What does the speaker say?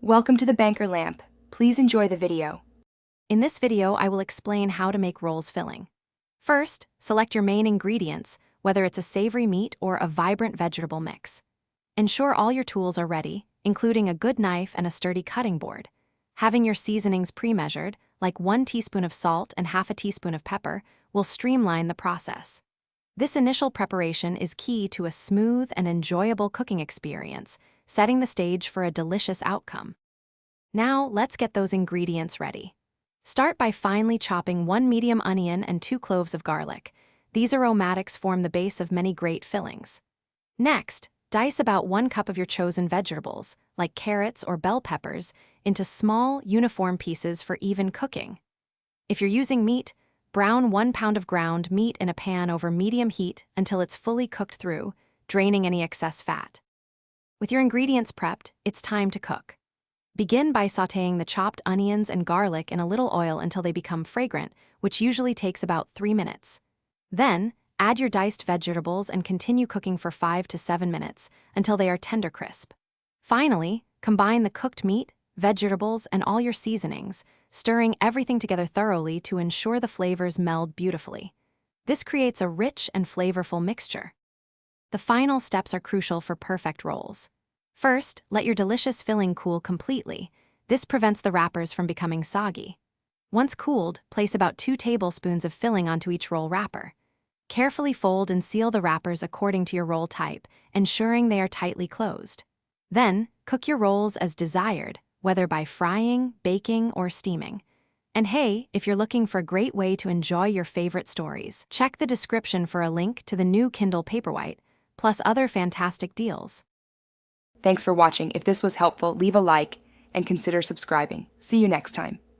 Welcome to the Banker Lamp. Please enjoy the video. In this video, I will explain how to make rolls filling. First, select your main ingredients, whether it's a savory meat or a vibrant vegetable mix. Ensure all your tools are ready, including a good knife and a sturdy cutting board. Having your seasonings pre-measured, like 1 teaspoon of salt and half a teaspoon of pepper, will streamline the process. This initial preparation is key to a smooth and enjoyable cooking experience, setting the stage for a delicious outcome. Now, let's get those ingredients ready. Start by finely chopping 1 medium onion and 2 cloves of garlic. These aromatics form the base of many great fillings. Next, dice about 1 cup of your chosen vegetables, like carrots or bell peppers, into small, uniform pieces for even cooking. If you're using meat, brown 1 pound of ground meat in a pan over medium heat until it's fully cooked through, draining any excess fat. With your ingredients prepped, it's time to cook. Begin by sautéing the chopped onions and garlic in a little oil until they become fragrant, which usually takes about 3 minutes. Then, add your diced vegetables and continue cooking for 5 to 7 minutes until they are tender crisp. Finally, combine the cooked meat, vegetables, and all your seasonings, stirring everything together thoroughly to ensure the flavors meld beautifully. This creates a rich and flavorful mixture. The final steps are crucial for perfect rolls. First, let your delicious filling cool completely. This prevents the wrappers from becoming soggy. Once cooled, place about 2 tablespoons of filling onto each roll wrapper. Carefully fold and seal the wrappers according to your roll type, ensuring they are tightly closed. Then, cook your rolls as desired, whether by frying, baking, or steaming. And hey, if you're looking for a great way to enjoy your favorite stories, check the description for a link to the new Kindle Paperwhite, plus other fantastic deals. Thanks for watching. If this was helpful, leave a like and consider subscribing. See you next time.